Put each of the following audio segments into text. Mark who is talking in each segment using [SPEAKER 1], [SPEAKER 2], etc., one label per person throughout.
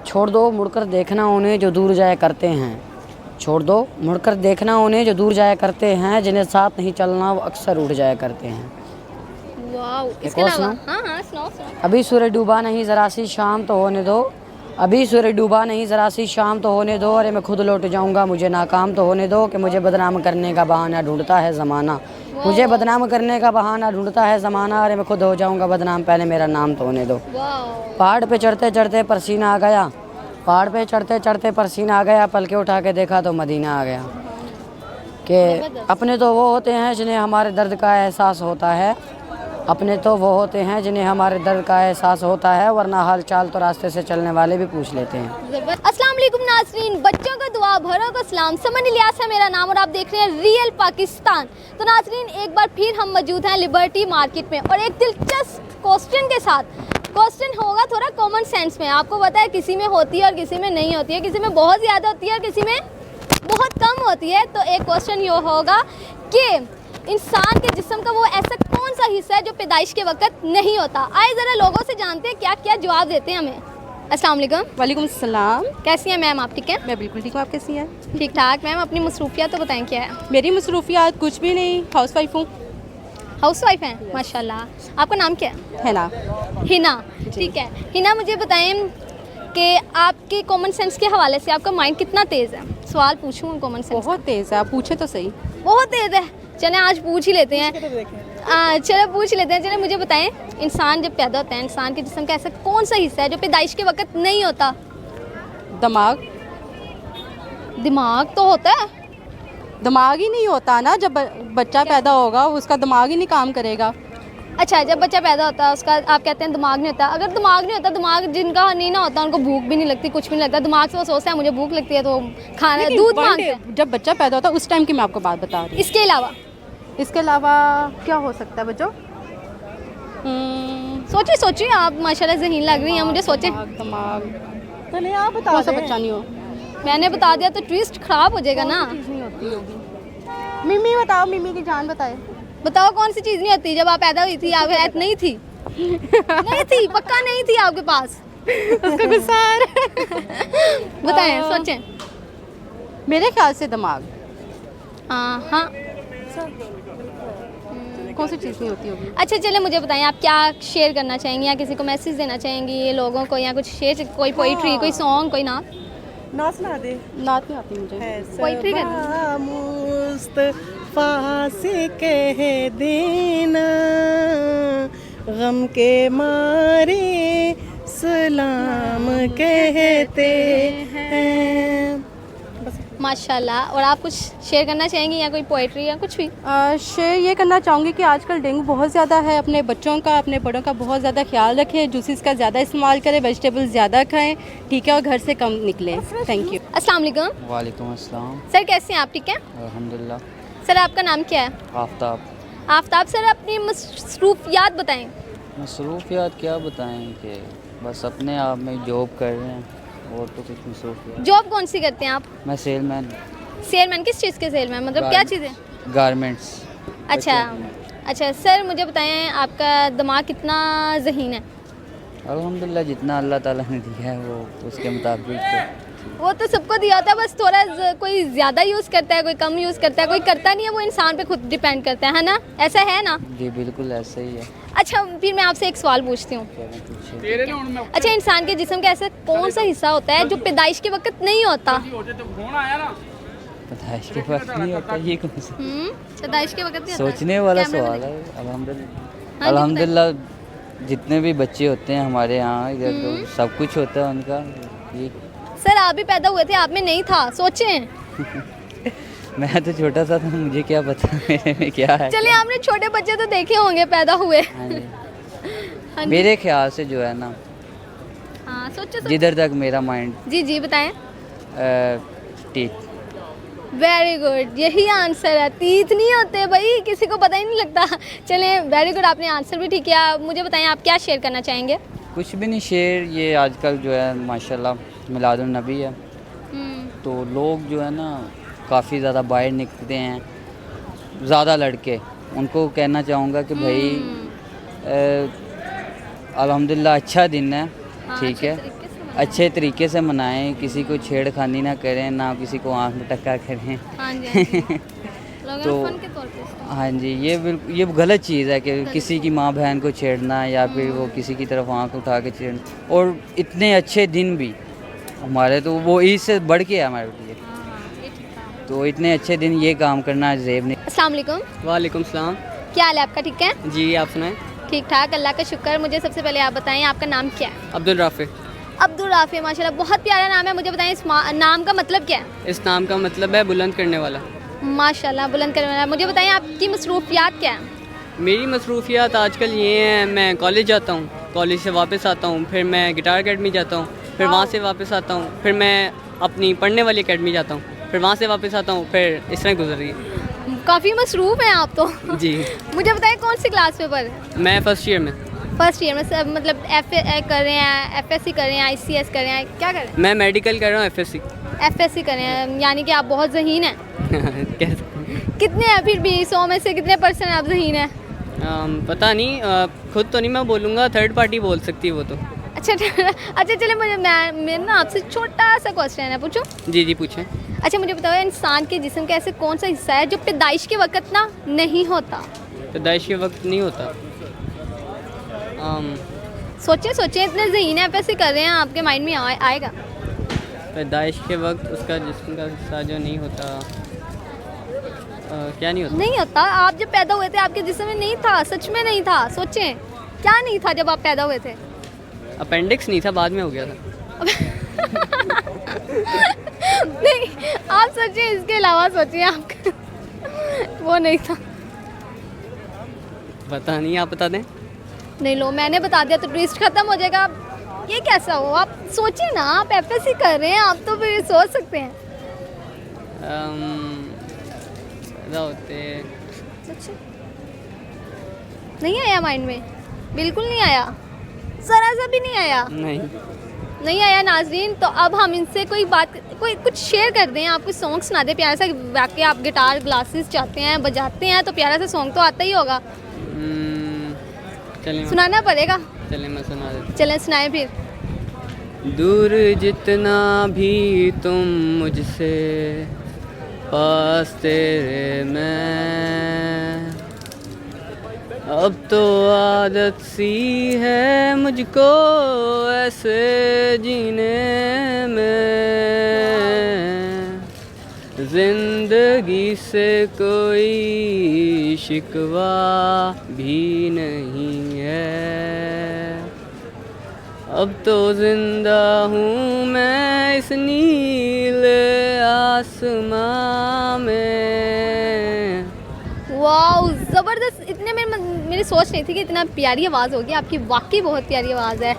[SPEAKER 1] छोड़ दो मुड़कर देखना उन्हें जो दूर जाया करते हैं। छोड़ दो मुड़कर देखना उन्हें जो दूर जाया करते हैं, जिन्हें साथ नहीं चलना वो अक्सर उड़ जाया करते हैं।
[SPEAKER 2] वाओ,
[SPEAKER 1] एक
[SPEAKER 2] इसके
[SPEAKER 1] और
[SPEAKER 2] अलावा
[SPEAKER 1] सुनाऊं?
[SPEAKER 2] हाँ हाँ सुनाओ सुनाओ।
[SPEAKER 1] अभी सूरज डूबा नहीं ज़रा सी शाम तो होने दो। अभी सूरज डूबा नहीं ज़रा सी शाम तो होने दो। अरे मैं खुद लौट जाऊंगा मुझे नाकाम तो होने दो। कि मुझे बदनाम करने का बहाना ढूंढता है ज़माना। मुझे बदनाम करने का बहाना ढूंढता है ज़माना। अरे मैं खुद हो जाऊंगा बदनाम, पहले मेरा नाम तो होने दो।
[SPEAKER 2] वाओ,
[SPEAKER 1] पहाड़ पे चढ़ते चढ़ते पसीना आ गया। पहाड़ पे चढ़ते चढ़ते पसीना आ गया। पलके उठा के देखा तो मदीना आ गया। कि अपने तो वो होते हैं जिन्हें हमारे दर्द का एहसास होता है। अपने तो वो होते हैं जिन्हें हमारे दर्द का एहसास होता है, वरना हाल चाल तो रास्ते से चलने वाले भी पूछ लेते हैं।
[SPEAKER 2] अस्सलाम वालेकुम नाज़रीन, बच्चों का दुआ भरों का सलाम। समन इलियास है मेरा नाम और आप देख रहे हैं रियल पाकिस्तान। तो नाज़रीन एक बार फिर हम मौजूद हैं लिबर्टी मार्केट में और एक दिलचस्प क्वेश्चन के साथ। क्वेश्चन होगा थोड़ा कॉमन सेंस में। आपको पता है किसी में होती है और किसी में नहीं होती है, किसी में बहुत ज़्यादा होती है और किसी में बहुत कम होती है। तो एक क्वेश्चन ये होगा कि इंसान के जिस्म का वो ऐसा कौन सा हिस्सा है जो पैदाइश के वक्त नहीं होता। आइए ज़रा लोगों से जानते हैं क्या क्या जवाब देते हैं हमें। अस्सलाम वालेकुम।
[SPEAKER 3] वालेकुम सलाम।
[SPEAKER 2] कैसी हैं मैम आप? ठीक है,
[SPEAKER 3] मैं बिल्कुल ठीक हूँ, आप कैसी हैं?
[SPEAKER 2] ठीक ठाक। मैम अपनी मसरूफियात तो बताएं क्या है?
[SPEAKER 3] मेरी मसरूफियात कुछ भी नहीं, हाउस वाइफ हूँ।
[SPEAKER 2] हाउस वाइफ हैं, माशाल्लाह। आपका नाम क्या है?
[SPEAKER 3] है ना?
[SPEAKER 2] हिना, ठीक है। हिना मुझे बताएं कि आपके कॉमन सेंस के हवाले से आपका माइंड कितना तेज़ है? सवाल पूछूँ कॉमन सेंस?
[SPEAKER 3] बहुत तेज़ है, आप पूछे तो सही।
[SPEAKER 2] बहुत तेज़ है। चलें आज पूछ ही लेते हैं। चलो पूछ लेते हैं। चलें मुझे बताएं, इंसान जब पैदा होता है, इंसान के जिस्म का ऐसा कौन सा हिस्सा है जो पैदाइश के वक्त नहीं होता?
[SPEAKER 3] दिमाग।
[SPEAKER 2] दिमाग तो होता है।
[SPEAKER 3] दिमाग ही नहीं होता ना, जब बच्चा पैदा होगा उसका दिमाग ही नहीं काम करेगा।
[SPEAKER 2] अच्छा, जब बच्चा पैदा होता है उसका आप कहते हैं दिमाग नहीं होता। अगर दिमाग नहीं होता, दिमाग जिनका नहीं ना होता उनको भूख भी नहीं लगती, कुछ भी नहीं लगता। दिमाग से वो सोचता है मुझे भूख लगती है तो खाना
[SPEAKER 3] लेकिन
[SPEAKER 2] दूध
[SPEAKER 3] one
[SPEAKER 2] मांगते
[SPEAKER 3] day
[SPEAKER 2] हैं।
[SPEAKER 3] जब बच्चा पैदा होता है उस टाइम की मैं आपको बात बता रही हूँ।
[SPEAKER 2] इसके अलावा
[SPEAKER 3] इसके अलावा क्या हो सकता है बच्चों?
[SPEAKER 2] सोचिए सोचिए, आप माशाल्लाह ज़हीन लग रही हैं मुझे। सोचिए,
[SPEAKER 3] दिमाग
[SPEAKER 4] चले आप बता
[SPEAKER 3] कौन सा
[SPEAKER 4] दें।
[SPEAKER 3] बच्चा नहीं हो?
[SPEAKER 2] मैंने बता दिया तो ट्विस्ट खराब हो जाएगा ना।
[SPEAKER 3] चीज़ नहीं होती होगी। मिमी बताओ, मिमी की जान बताए।
[SPEAKER 2] बताओ कौन सी चीज़ नहीं होती? जब आप पैदा हुई थी आपके साथ नहीं थी? नहीं थी, पक्का नहीं थी आपके पास।
[SPEAKER 3] उसका गुस्सा आ रहा है।
[SPEAKER 2] बताएं, सोचें।
[SPEAKER 3] मेरे ख्याल से दिमाग।
[SPEAKER 2] हाँ।
[SPEAKER 3] कौन सी चीज़ नहीं होती होगी?
[SPEAKER 2] अच्छा चले मुझे बताएं, आप क्या शेयर करना चाहेंगी या किसी को मैसेज देना चाहेंगी ये लोगों को, या कुछ शेयर, कोई पोइट्री, कोई सॉन्ग, कोई नात?
[SPEAKER 4] ना सुना दे।
[SPEAKER 3] नात नहीं आती मुझे।
[SPEAKER 2] पोइट्री कर
[SPEAKER 4] सबा मुस्तफा से कह देना, गम के मारे सलाम कहते हैं।
[SPEAKER 2] माशाल्लाह। और आप कुछ शेयर करना चाहेंगी या कोई पोइट्री या कुछ भी?
[SPEAKER 3] शेयर ये करना चाहूँगी कि आजकल डेंगू बहुत ज़्यादा है। अपने बच्चों का, अपने बड़ों का बहुत ज़्यादा ख्याल रखें। जूसेस का ज़्यादा इस्तेमाल करें, वेजिटेबल्स ज़्यादा खाएं, ठीक है, और घर से कम निकलें। Thank you.
[SPEAKER 2] अस्सलाम वालेकुम।
[SPEAKER 1] वालेकुम अस्सलाम।
[SPEAKER 2] सर कैसे हैं आप? ठीक है
[SPEAKER 1] अल्हम्दुलिल्लाह।
[SPEAKER 2] सर। आपका नाम क्या है?
[SPEAKER 1] आफ्ताब।
[SPEAKER 2] आफ्ताब। सर अपनी मसरूफियात बताएं।
[SPEAKER 1] मसरूफियात क्या बताएं कि बस अपने आप में जॉब कर रहे हैं और तो कुछ मसरूफियात।
[SPEAKER 2] जॉब कौन सी करते हैं आप?
[SPEAKER 1] मैं सेलमैन।
[SPEAKER 2] सेलमैन? किस चीज़ के सेलमैन, मतलब क्या चीज़ें?
[SPEAKER 1] गारमेंट्स।
[SPEAKER 2] अच्छा सर मुझे बताएं, आपका दिमाग कितना ज़हीन है?
[SPEAKER 1] अल्हम्दुलिल्लाह जितना अल्लाह ताला ने दिया है वो उसके मुताबिक तो।
[SPEAKER 2] वो तो सबको दिया होता है, बस थोड़ा कोई ज़्यादा यूज़ करता है, कोई कम यूज़ करता है, कोई करता नहीं है। वो इंसान पे खुद डिपेंड करता है ना? ऐसा है ना?
[SPEAKER 1] जी बिल्कुल ऐसा ही है।
[SPEAKER 2] अच्छा फिर मैं आपसे एक सवाल पूछती हूँ। अच्छा, इंसान के जिस्म का ऐसा कौन सा हिस्सा होता है जो पैदाइश के वक्त नहीं होता?
[SPEAKER 1] पैदाइश के वक्त नहीं होता, ये कौन सा
[SPEAKER 2] पैदाइश के वक्त नहीं होता?
[SPEAKER 1] सोचने वाला
[SPEAKER 2] कैमरे में
[SPEAKER 1] सवाल है। अल्हम्दुलिल्लाह
[SPEAKER 2] हाँ जी,
[SPEAKER 1] अल्हम्दुलिल्लाह जितने भी बच्चे होते हैं हमारे यहाँ इधर तो सब कुछ होता है उनका। ये
[SPEAKER 2] सर आप भी पैदा हुए थे, आप में नहीं था, सोचें।
[SPEAKER 1] मैं तो छोटा सा था, मुझे क्या पता मेरे में क्या है।
[SPEAKER 2] चलिए आपने छोटे बच्चे तो देखे होंगे पैदा हुए।
[SPEAKER 1] हाँ जी।
[SPEAKER 2] हाँ जी।
[SPEAKER 1] मेरे ख्याल से जो है ना,
[SPEAKER 2] हाँ सोचो।
[SPEAKER 1] जिधर तक मेरा माइंड
[SPEAKER 2] जी बताएं।
[SPEAKER 1] ठीक।
[SPEAKER 2] वेरी गुड, यही आंसर है। तीत नहीं होते भाई, किसी को पता ही नहीं लगता। चलें वेरी गुड, आपने आंसर भी ठीक किया। मुझे बताएं आप क्या शेयर करना चाहेंगे?
[SPEAKER 1] कुछ भी नहीं शेयर, ये आजकल जो है माशाल्लाह मिलादुन नबी है तो लोग जो है ना काफ़ी ज़्यादा बाहर निकलते हैं, ज़्यादा लड़के। उनको कहना चाहूँगा कि भाई अल्हम्दुलिल्लाह अच्छा दिन है,
[SPEAKER 2] हाँ,
[SPEAKER 1] ठीक
[SPEAKER 2] अच्छे
[SPEAKER 1] है,
[SPEAKER 2] तरीके से
[SPEAKER 5] अच्छे तरीके से मनाएं, किसी को छेड़खानी ना करें, ना किसी को आँख में टक्का करें।
[SPEAKER 2] हाँ जी, हाँ जी। लोगों
[SPEAKER 5] तो-
[SPEAKER 2] ने फन के तौर पे इसको-
[SPEAKER 5] हाँ जी, ये गलत चीज़ है कि किसी की माँ बहन को छेड़ना या फिर वो किसी की तरफ आँख उठा के छेड़ना। और इतने अच्छे दिन भी हमारे, तो वो ईद से बढ़ के है हमारे लिए,
[SPEAKER 2] हाँ, ये ठीक था।
[SPEAKER 5] तो इतने अच्छे दिन ये काम करना जेब नहीं।
[SPEAKER 2] अस्सलाम वालेकुम,
[SPEAKER 6] वालेकुम सलाम।
[SPEAKER 2] क्या हाल है आपका? ठीक है,
[SPEAKER 6] जी आप सुनाएं।
[SPEAKER 2] ठीक ठाक, अल्लाह का शुक्र। मुझे सबसे पहले आप बताएं आपका नाम क्या है?
[SPEAKER 6] अब्दुल राफे।
[SPEAKER 2] अब्दुल राफी, माशाल्लाह बहुत प्यारा नाम है। मुझे बताएं इस नाम का मतलब क्या है?
[SPEAKER 6] इस नाम का मतलब है बुलंद करने वाला।
[SPEAKER 2] माशाल्लाह बुलंद करने वाला। मुझे बताएं आपकी मसरूफियात क्या है?
[SPEAKER 6] मेरी मसरूफियात आजकल ये हैं, मैं कॉलेज जाता हूँ, कॉलेज से वापस आता हूँ, फिर मैं गिटार अकेडमी जाता हूँ, फिर वहाँ से वापस आता हूँ, फिर मैं अपनी पढ़ने वाली अकेडमी जाता हूँ, फिर वहाँ से वापस आता हूँ, फिर इस तरह गुजर रही है।
[SPEAKER 2] काफ़ी मसरूफ़ हैं आप तो।
[SPEAKER 6] जी
[SPEAKER 2] मुझे बताएं कौन सी क्लास में पढ़ रहे हैं?
[SPEAKER 6] मैं फर्स्ट ईयर में।
[SPEAKER 2] फर्स्ट ईयर में सब, मतलब कर रहे हैं, FSC कर रहे हैं, ICS कर रहे हैं, क्या कर रहे हैं?
[SPEAKER 6] मैं मेडिकल कर रहा हूँ, FSC।
[SPEAKER 2] FSC कर रहे हैं, यानी कि आप बहुत ज़हीन हैं।
[SPEAKER 6] कह सकते हैं।
[SPEAKER 2] कितने हैं फिर भी 100 में से कितने % आप ज़हीन हैं?
[SPEAKER 6] पता नहीं, खुद तो नहीं मैं बोलूँगा, थर्ड पार्टी बोल सकती है वो तो।
[SPEAKER 2] अच्छा अच्छा, चले मेरा ना आपसे छोटा सा क्वेश्चन है, पूछूं?
[SPEAKER 6] जी जी पूछें।
[SPEAKER 2] अच्छा मुझे बताओ, इंसान के जिस्म का ऐसे कौन सा हिस्सा है जो पैदाइश के वक्त ना नहीं होता?
[SPEAKER 6] पैदाइश के वक्त नहीं होता।
[SPEAKER 2] सोचें, इतने ज़हीन है, FSC कर रहे हैं, आपके माइंड में आएगा।
[SPEAKER 6] पैदाइश के वक्त उसका जिस्म का हिस्सा जो नहीं होता, क्या नहीं होता?
[SPEAKER 2] नहीं होता। आप जब पैदा हुए थे आपके जिस्म में नहीं था, सच में नहीं था। सोचें क्या नहीं था जब आप पैदा हुए थे?
[SPEAKER 6] अपेंडिक्स नहीं था, बाद में हो गया था।
[SPEAKER 2] नहीं, आप सोचिए, इसके अलावा सोचिए, आप वो नहीं था।
[SPEAKER 6] पता नहीं, आप बता दें।
[SPEAKER 2] नहीं लो, मैंने बता दिया तो ट्विस्ट खत्म हो जाएगा। ये कैसा हो? आप सोचिए ना, आप FSC कर रहे हैं, आप तो फिर सोच सकते हैं।
[SPEAKER 6] पैदा होते
[SPEAKER 2] सोचिए। नहीं आया माइंड में? बिल्कुल नहीं आया, जरा सा भी नहीं आया? नहीं आया नाजरीन। तो अब हम इनसे कोई कुछ शेयर कर दें। आप कोई सॉन्ग सुना दें प्यारा सा। वाकई आप गिटार ग्लासेस चाहते हैं, बजाते हैं, तो प्यारा सा सॉन्ग तो आता ही होगा।
[SPEAKER 6] चलें
[SPEAKER 2] सुनाना पड़ेगा।
[SPEAKER 6] चलें मैं सुना देता।
[SPEAKER 2] चलें सुनाएं फिर।
[SPEAKER 6] दूर जितना भी तुम मुझसे, पास तेरे मैं, अब तो आदत सी है मुझको ऐसे जीने में, जिंदगी से कोई शिकवा भी नहीं है, अब तो जिंदा हूँ मैं इस नीले आसमां में।
[SPEAKER 2] वाह ज़बरदस्त। इतने मेरी सोच नहीं थी कि इतना प्यारी आवाज़ होगी आपकी। वाकई बहुत प्यारी आवाज़ है।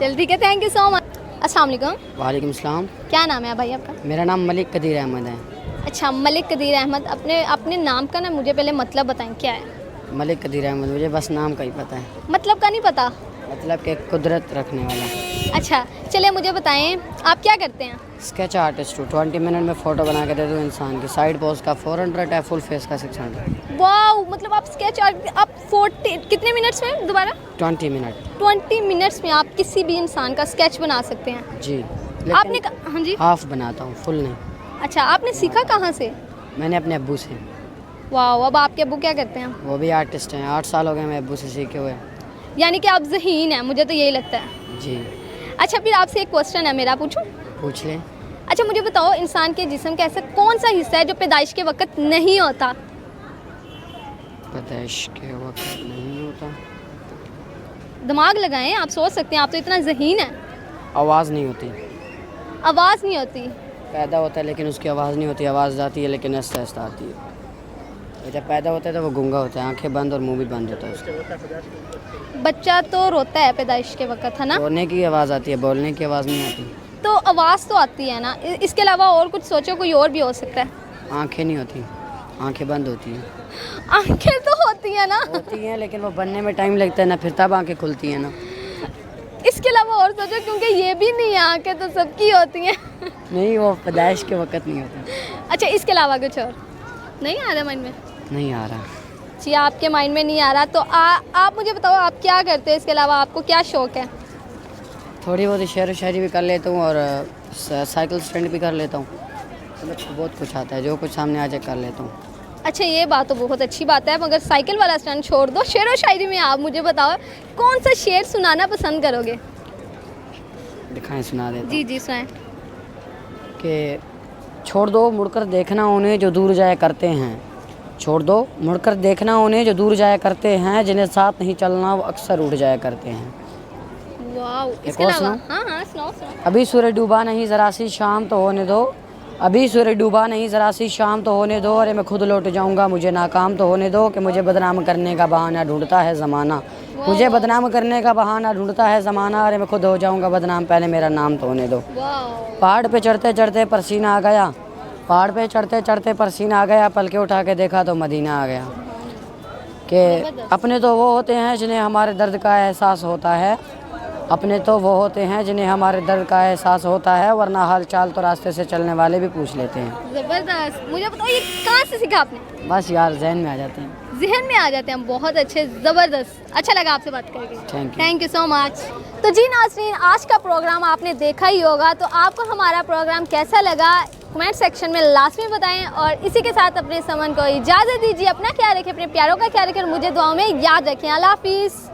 [SPEAKER 2] चल ठीक है, थैंक यू सो मच। अस्सलाम वालेकुम।
[SPEAKER 1] वालेकुम सलाम।
[SPEAKER 2] क्या नाम है भाई आपका?
[SPEAKER 1] मेरा नाम मलिक कदीर अहमद है।
[SPEAKER 2] अच्छा, मलिक कदीर अहमद। अपने नाम का ना मुझे पहले मतलब बताएं, क्या है?
[SPEAKER 1] मलिक कदीर अहमद, मुझे बस नाम का ही पता है,
[SPEAKER 2] मतलब का नहीं पता?
[SPEAKER 1] मतलब कि कुदरत रखने वाला।
[SPEAKER 2] अच्छा चलिए, मुझे बताएं आप क्या करते हैं?
[SPEAKER 1] स्केच आर्टिस्ट हूँ। 20 मिनट में फ़ोटो बना के दे दूँ इंसान की। साइड पोज का 400 है, फुल फेस का 600।
[SPEAKER 2] वाह, मतलब आप स्केच आर्ट आप 40 कितने मिनट्स में? दोबारा?
[SPEAKER 1] 20 मिनट।
[SPEAKER 2] 20 मिनट्स में आप किसी भी इंसान का स्केच बना सकते हैं?
[SPEAKER 1] जी।
[SPEAKER 2] आपने हाँ जी?
[SPEAKER 1] हाफ बनाता हूँ, फुल नहीं।
[SPEAKER 2] अच्छा, आपने सीखा कहाँ से?
[SPEAKER 1] मैंने अपने अब्बू से।
[SPEAKER 2] वाह, अब आपके अब्बू क्या करते हैं?
[SPEAKER 1] वो भी आर्टिस्ट हैं। 8 साल हो गए मैं अब्बू से सीखे हुए।
[SPEAKER 2] यानी कि आप ज़हीन हैं, मुझे तो यही लगता है।
[SPEAKER 1] जी।
[SPEAKER 2] अच्छा, फिर आपसे एक क्वेश्चन है मेरा, पूछूं?
[SPEAKER 1] पूछ लें।
[SPEAKER 2] अच्छा मुझे बताओ, इंसान के जिस्म का ऐसा कौन सा हिस्सा है जो पैदाइश के वक्त नहीं होता?
[SPEAKER 1] पैदाइश के वक्त नहीं होता?
[SPEAKER 2] दिमाग लगाएं, आप सोच सकते हैं, आप तो इतना ज़हीन है।
[SPEAKER 1] आवाज़ नहीं होती।
[SPEAKER 2] आवाज़ नहीं होती?
[SPEAKER 1] पैदा होता है लेकिन उसकी आवाज़ नहीं होती। आवाज़ आती है लेकिन आहिस्ता आहिस्ता आती है। और जब पैदा होता है तो वो गूंगा होता है, आंखें बंद और मुंह भी बंद होता है उसका।
[SPEAKER 2] बच्चा तो रोता है पैदाइश के वक्त, है ना?
[SPEAKER 1] रोने की आवाज़ आती है, बोलने की आवाज़ नहीं आती।
[SPEAKER 2] तो आवाज़ तो आती है ना, इसके अलावा और कुछ सोचो, कोई और भी हो सकता है।
[SPEAKER 1] आंखें नहीं होती, आंखें बंद होती हैं।
[SPEAKER 2] आंखें तो होती है ना?
[SPEAKER 1] होती हैं लेकिन वो बनने में टाइम लगता है ना, फिर तब आंखें खुलती हैं ना।
[SPEAKER 2] इसके अलावा और सोचो, क्योंकि ये भी नहीं है, आंखें तो सबकी होती हैं।
[SPEAKER 1] नहीं, वो पैदाइश के वक्त नहीं होती।
[SPEAKER 2] अच्छा, इसके अलावा कुछ और नहीं आ रहा माइंड में?
[SPEAKER 1] नहीं आ रहा
[SPEAKER 2] जी, आपके माइंड में नहीं आ रहा। तो आप मुझे बताओ, आप क्या करते हैं इसके अलावा? आपको क्या शौक़ है?
[SPEAKER 1] थोड़ी बहुत शेर व शायरी भी कर लेता हूँ और साइकिल स्टैंड भी कर लेता हूँ। मतलब बहुत कुछ आता है, जो कुछ सामने आ जाए कर लेता हूँ।
[SPEAKER 2] अच्छा, ये बात तो बहुत अच्छी बात है, मगर साइकिल वाला स्टैंड छोड़ दो, शेर व शायरी में आप मुझे बताओ कौन सा शेर सुनाना पसंद करोगे?
[SPEAKER 1] दिखाएं, सुना देता
[SPEAKER 2] जी जी सुनाएं।
[SPEAKER 1] कि छोड़ दो मुड़कर देखना उन्हें जो दूर जाया करते हैं, छोड़ दो मुड़कर देखना उन्हें जो दूर जाया करते हैं, जिन्हें साथ नहीं चलना वो अक्सर उड़ जाया करते हैं।
[SPEAKER 2] वाह, इसके
[SPEAKER 1] और
[SPEAKER 2] अलावा
[SPEAKER 1] सुनाऊं?
[SPEAKER 2] हाँ हाँ सुनाओ सुनाओ।
[SPEAKER 1] अभी सूरज डूबा नहीं ज़रा सी शाम तो होने दो, अभी सूरज डूबा नहीं ज़रा सी शाम तो होने दो, अरे मैं खुद लौट जाऊंगा मुझे नाकाम तो होने दो, कि मुझे बदनाम करने का बहाना ढूंढता है ज़माना, मुझे बदनाम करने का बहाना ढूंढता है ज़माना, अरे मैं खुद हो जाऊंगा बदनाम पहले मेरा नाम तो होने दो।
[SPEAKER 2] वाह,
[SPEAKER 1] पहाड़ पे चढ़ते चढ़ते पसीना आ गया, पहाड़ पे चढ़ते चढ़ते पसीना आ गया, पलके उठा के देखा तो मदीना आ गया। कि अपने तो वो होते हैं जिन्हें हमारे दर्द का एहसास होता है, अपने तो वो होते हैं जिन्हें हमारे दर्द का एहसास होता है, वरना हाल चाल तो रास्ते से चलने वाले भी पूछ लेते हैं।
[SPEAKER 2] ज़बरदस्त। मुझे बताओ ये कहाँ से सीखा आपने?
[SPEAKER 1] बस यार जहन में आ जाते हैं।
[SPEAKER 2] जहन में आ जाते हैं, बहुत अच्छे, ज़बरदस्त। अच्छा लगा आपसे बात करके,
[SPEAKER 1] thank you.
[SPEAKER 2] Thank you so much. तो जी नाज़रीन, आज का प्रोग्राम आपने देखा ही होगा, तो आपको हमारा प्रोग्राम कैसा लगा कमेंट सेक्शन में लाजमी बताएं, और इसी के साथ अपने समन को इजाज़त दीजिए। अपना ख्याल रखें, अपने प्यारों का ख्याल रखें और मुझे दुआओं में याद रखें। अल्लाह हाफिज़।